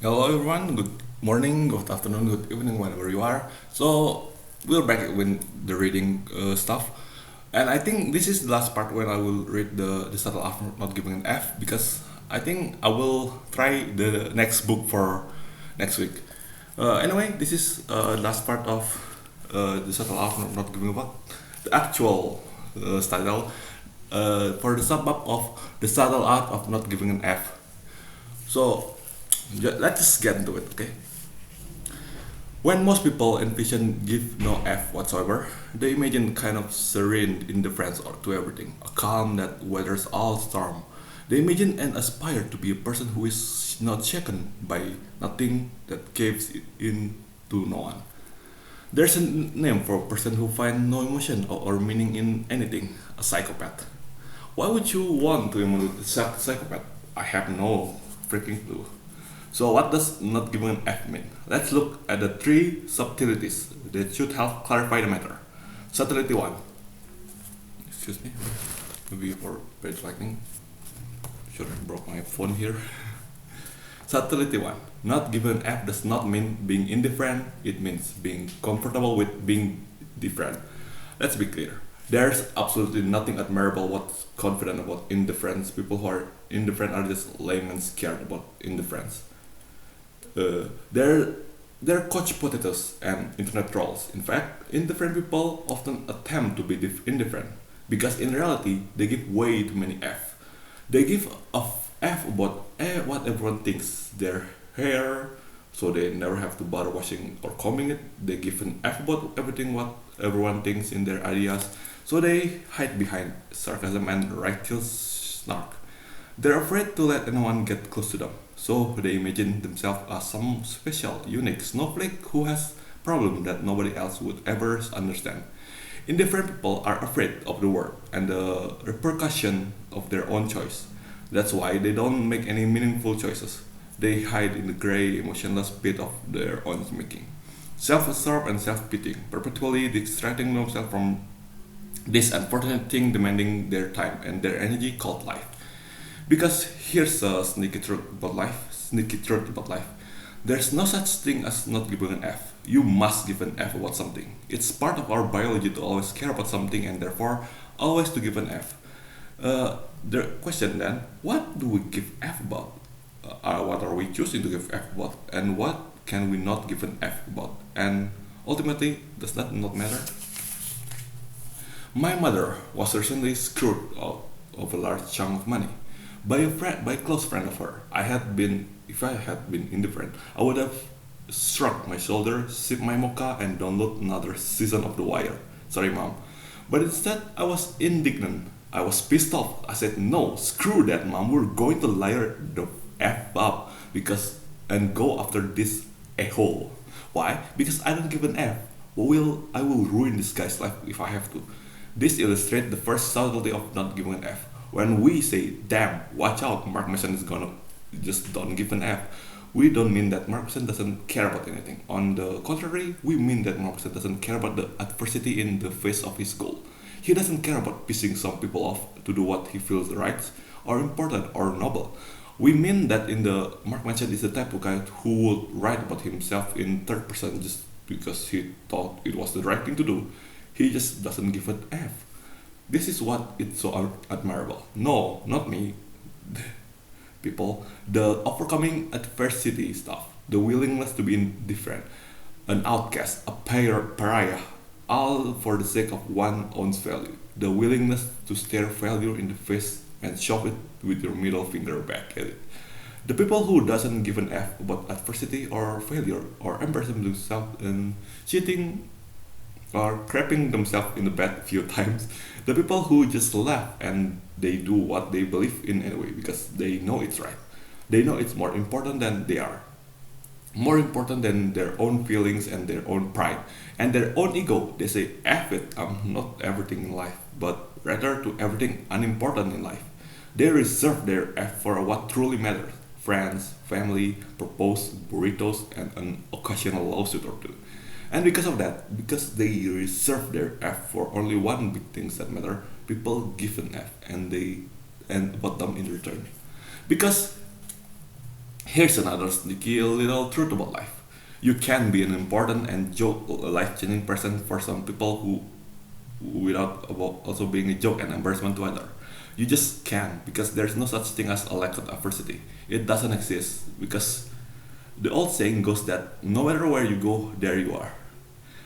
Hello everyone, good morning, good afternoon, good evening, whenever you are. So we're back with the reading stuff, and I think this is the last part when I will read the subtle of not giving an F because I think I will try the next book for next week. Anyway, this is last part of the subtle art of not giving a fuck. The actual title for the subbab of the subtle art of not giving an F. So let's just get into it, okay? When most people envision give no F whatsoever, they imagine kind of serene indifference to everything, a calm that weathers all storm. They imagine and aspire to be a person who is not shaken by nothing that caves in to no one. There's a name for a person who finds no emotion or meaning in anything, a psychopath. Why would you want to emulate a psychopath? I have no freaking clue. So what does not giving an F mean? Let's look at the three subtleties that should help clarify the matter. Subtlety 1. Excuse me. Maybe for page lightning. Sure, I broke my phone here. Subtlety 1. Not giving an F does not mean being indifferent, it means being comfortable with being different. Let's be clear. There's absolutely nothing admirable what's confident about indifference. People who are indifferent are just lame and scared about indifference. Uh, they're they're couch potatoes and internet trolls. In fact, indifferent people often attempt to be indifferent because in reality they give way too many F. They give a F about what everyone thinks their hair, so they never have to bother washing or combing it. They give an F about everything what everyone thinks in their ideas, so they hide behind sarcasm and righteous snark. They're afraid to let anyone get close to them, so they imagine themselves as some special, unique snowflake who has problems that nobody else would ever understand. Indifferent people are afraid of the world and the repercussion of their own choice. That's why they don't make any meaningful choices. They hide in the gray, emotionless pit of their own making. Self-absorbed and self-pitying, perpetually distracting themselves from this unfortunate thing demanding their time and their energy called life. Because here's a sneaky truth about life. There's no such thing as not giving an F. You must give an F about something. It's part of our biology to always care about something and therefore always to give an F. The question then, what do we give F about? What are we choosing to give F about? And what can we not give an F about? And ultimately, does that not matter? My mother was recently screwed out of a large chunk of money by a close friend of her. If I had been indifferent, I would have shrugged my shoulder, sipped my mocha, and download another season of The Wire. Sorry, mom. But instead, I was indignant. I was pissed off. I said, "No, screw that, mom. We're going to liar the f up because and go after this a hole. Why? Because I don't give an f. I will ruin this guy's life if I have to." This illustrates the first subtlety of not giving an F. When we say, "Damn, watch out, Mark Manson is gonna," just don't give an F. We don't mean that Mark Manson doesn't care about anything. On the contrary, we mean that Mark Manson doesn't care about the adversity in the face of his goal. He doesn't care about pissing some people off to do what he feels right or important or noble. We mean that in the Mark Manson is the type of guy who would write about himself in third person just because he thought it was the right thing to do. He just doesn't give an F. This is what it's so admirable. No, not me. People, the overcoming adversity stuff, the willingness to be indifferent, an outcast, a pariah, all for the sake of one's own value. The willingness to stare failure in the face and shove it with your middle finger back at it. The people who doesn't give an F about adversity or failure or embarrassing themselves and cheating or crapping themselves in the bed a few times. The people who just laugh and they do what they believe in anyway because they know it's right. They know it's more important than they are. More important than their own feelings and their own pride and their own ego. They say, F it, I'm not everything in life, but rather to everything unimportant in life. They reserve their F for what truly matters friends, family, proposed burritos, and an occasional lawsuit or two. And because of that, because they reserve their F for only one big things that matter, people give an F and they and about them in return. Because Here's another sneaky little truth about life. You can be an important and joke life-changing person for some people who without about also being a joke and embarrassment to others. You just can't because there's no such thing as a lack of adversity. It doesn't exist because the old saying goes that no matter where you go, there you are.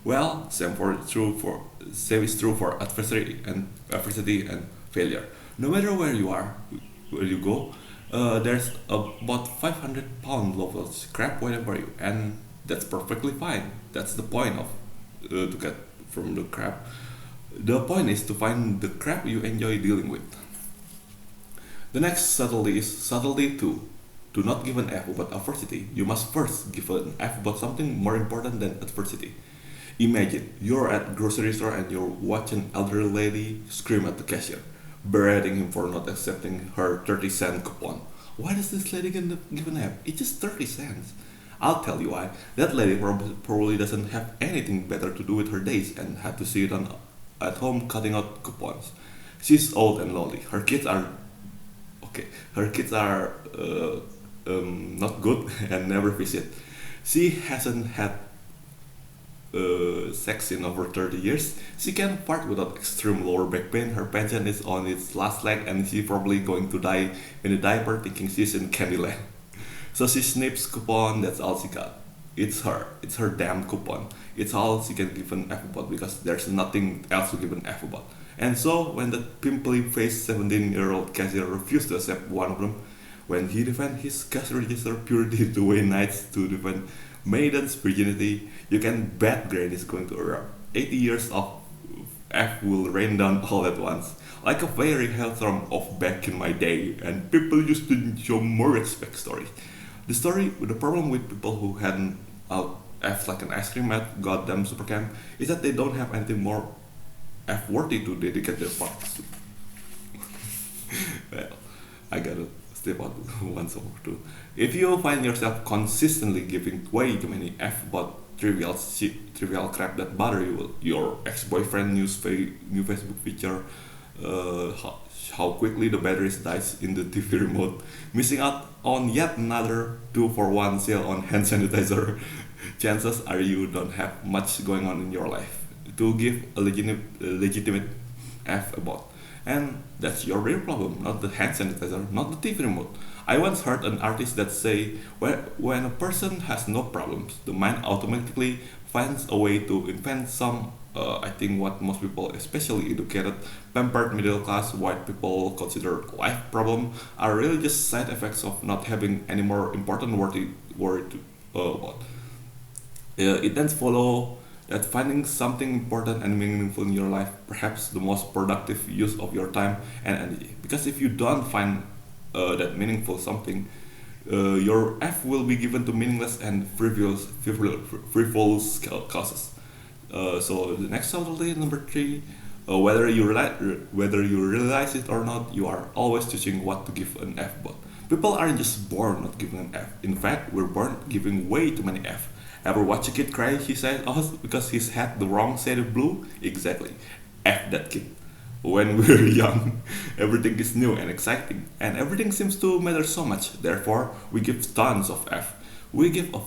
Well, same is true for adversity and failure. No matter where you are, where you go, there's about 500-pound loaf of crap waiting for you, and that's perfectly fine. That's the point of to get from the crap. The point is to find the crap you enjoy dealing with. The next subtlety is subtlety two. Do not give an F about adversity. You must first give an F about something more important than adversity. Imagine you're at grocery store and you're watching elderly lady scream at the cashier, berating him for not accepting her 30-cent coupon. Why does this lady give an F? It's just 30 cents. I'll tell you why. That lady probably doesn't have anything better to do with her days and had to sit at home cutting out coupons. She's old and lonely. Her kids are okay. Her kids are not good and never visit. She hasn't had sex in over 30 years. She can fart without extreme lower back pain. Her pension is on its last leg, and she's probably going to die in a diaper thinking she's in Candyland. So she snips coupon, that's all she got. It's her. It's her damn coupon. It's all she can give an F about because there's nothing else to give an F about. And so when the pimply faced 17-year-old cashier refused to accept one of them, when he defended his cash register purity the way knights to defend maiden's virginity, you can bet Granny is going to erupt. 80 years of F will rain down all at once, like a fairy hailstorm of back in my day, and people used to show more respect stories. The problem with people who hadn't out F like an ice cream at goddamn super camp is that they don't have anything more F worthy to dedicate their parts to. Well, I gotta step out once more too. If you find yourself consistently giving way too many F about trivial shit, trivial crap that bother you, your ex-boyfriend new Facebook feature, how quickly the batteries dies in the TV remote, missing out on yet another 2-for-1 sale on hand sanitizer, chances are you don't have much going on in your life to give a legitimate F about. And that's your real problem, not the hand sanitizer, not the TV remote. I once heard an artist that say, when a person has no problems, the mind automatically finds a way to invent some, I think what most people, especially educated, pampered middle class white people consider life problem are really just side effects of not having any more important worry to about. It then follow that finding something important and meaningful in your life perhaps the most productive use of your time and energy. Because if you don't find that meaningful something, your F will be given to meaningless and frivolous causes. So the next subtlety, number three, whether you realize it or not, you are always choosing what to give an F about. People aren't just born not giving an F. In fact, we're born giving way too many F. Ever watch a kid cry, he said, oh, because he's had the wrong shade of blue? Exactly. F that kid. When we're young, everything is new and exciting, and everything seems to matter so much. Therefore, we give tons of F. We give a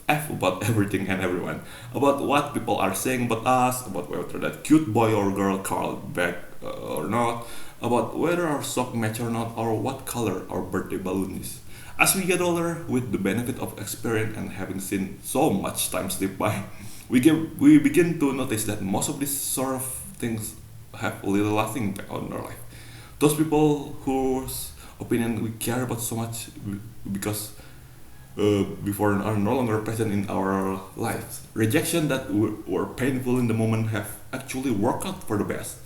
F about everything and everyone, about what people are saying about us, about whether that cute boy or girl called back or not, about whether our sock match or not, or what color our birthday balloon is. As we get older, with the benefit of experience and having seen so much time slip by, we begin to notice that most of these sort of things have little lasting impact on our life. Those people whose opinion we care about so much because before are no longer present in our lives. Rejection that were painful in the moment have actually worked out for the best.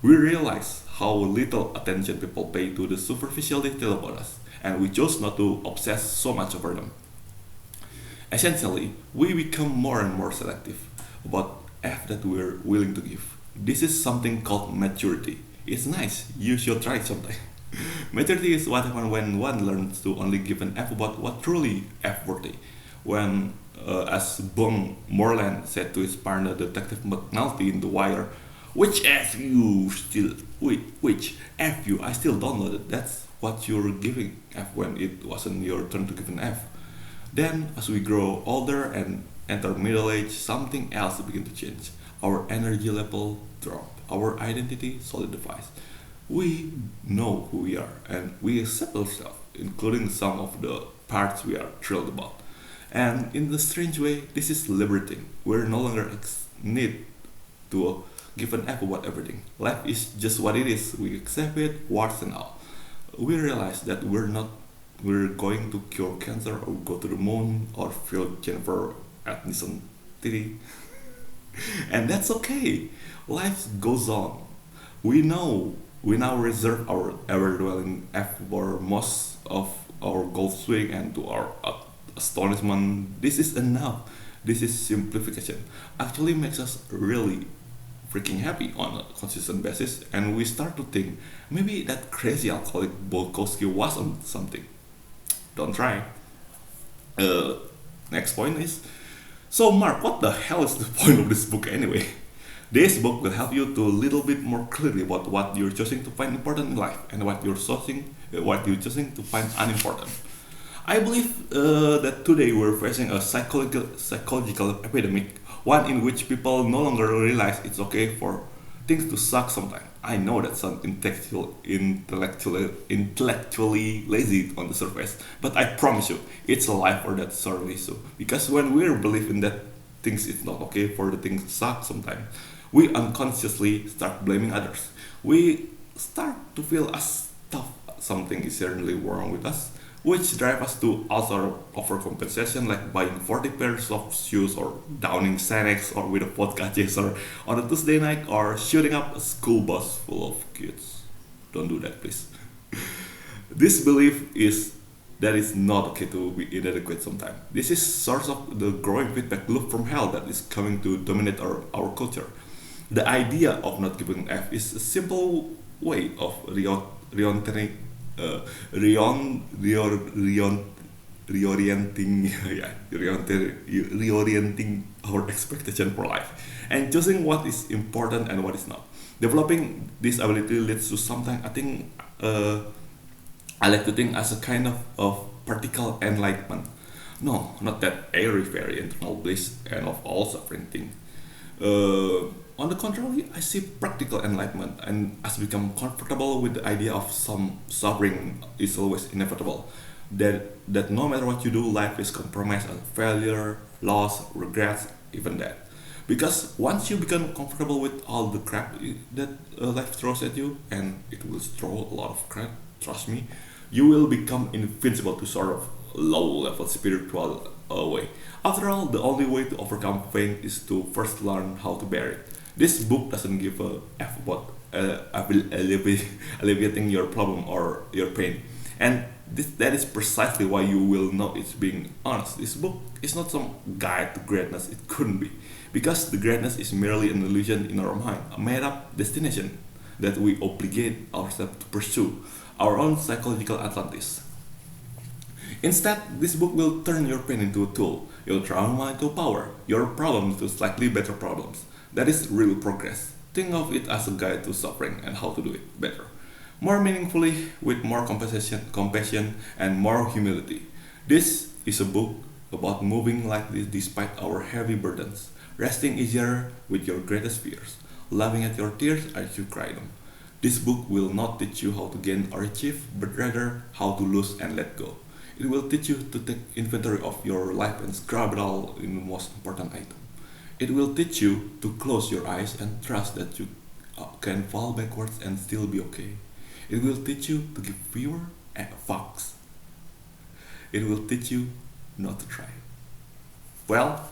We realize how little attention people pay to the superficial detail about us, and we chose not to obsess so much over them. Essentially, we become more and more selective about F that we're willing to give. This is something called maturity. It's nice, you should try it sometime. Maturity is what happens when one learns to only give an F about what truly F-worthy. When, as Bung Moreland said to his partner Detective McNulty in The Wire, which F you still, which F you, I still don't know that. That's what you're giving F when it wasn't your turn to give an F. Then, as we grow older and enter middle age, something else begins to change. Our energy level drops, our identity solidifies. We know who we are, and we accept ourselves, including some of the parts we are thrilled about. And in a strange way, this is liberating. We're no longer need to give an F about everything. Life is just what it is. We accept it, warts and all. We realize that we're going to cure cancer or go to the moon or feel Jennifer Aniston titty. And that's okay. Life goes on. We now reserve our ever-dwelling F for most of our golf swing, and to our astonishment, this is enough. This is simplification. Actually makes us really freaking happy on a consistent basis, and we start to think maybe that crazy alcoholic Bolkowski was on something. Don't try. Uh, Next point is, so Mark, what the hell is the point of this book anyway? This book will help you to a little bit more clearly about what you're choosing to find important in life and what you're choosing to find unimportant. I believe that today we're facing a psychological epidemic, one in which people no longer realize it's okay for things to suck sometimes. I know that sounds intellectually lazy on the surface, but I promise you, it's a lie for that sorely so. Because when we believe in that things it's not okay for the things to suck sometimes, we unconsciously start blaming others. We start to feel as tough something is certainly wrong with us, which drive us to all sort of overcompensation, like buying 40 pairs of shoes or downing Xanax or with a vodka chaser on a Tuesday night or shooting up a school bus full of kids. Don't do that, please. This belief is that it's not okay to be inadequate sometimes. This is source of the growing feedback loop from hell that is coming to dominate our culture. The idea of not giving F is a simple way of reorienting, uh, reorienting, yeah, reorienting our expectation for life and choosing what is important and what is not. Developing this ability leads to something I like to think as a kind of practical enlightenment. No, not that airy fairy internal bliss and of all suffering thing. On the contrary, I see practical enlightenment and as become comfortable with the idea of some suffering is always inevitable. That no matter what you do, life is compromised on failure, loss, regrets, even death. Because once you become comfortable with all the crap that life throws at you, and it will throw a lot of crap, trust me, you will become invincible to sort of low-level spiritual way. After all, the only way to overcome pain is to first learn how to bear it. This book doesn't give a f about alleviating your problem or your pain, and that is precisely why you will know it's being honest. This book is not some guide to greatness. It couldn't be, because the greatness is merely an illusion in our mind, a made-up destination that we obligate ourselves to pursue, our own psychological Atlantis. Instead, this book will turn your pain into a tool, your trauma into power, your problem into slightly better problems. That is real progress. Think of it as a guide to suffering and how to do it better. More meaningfully, with more compassion, and more humility. This is a book about moving like this despite our heavy burdens, resting easier with your greatest fears, laughing at your tears as you cry them. This book will not teach you how to gain or achieve, but rather how to lose and let go. It will teach you to take inventory of your life and scrub it all in the most important item. It will teach you to close your eyes and trust that you can fall backwards and still be okay. It will teach you to give fewer fucks. It will teach you not to try. Well,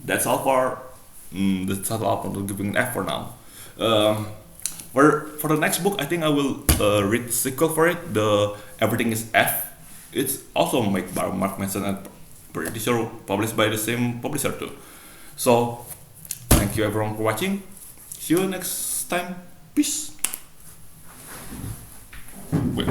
that's all for giving an F for now. Um, for the next book, I think I will read the sequel for it. The Everything is F. It's also made by Mark Manson and pretty sure published by the same publisher too. So, thank you everyone for watching. See you next time. Peace. Wait.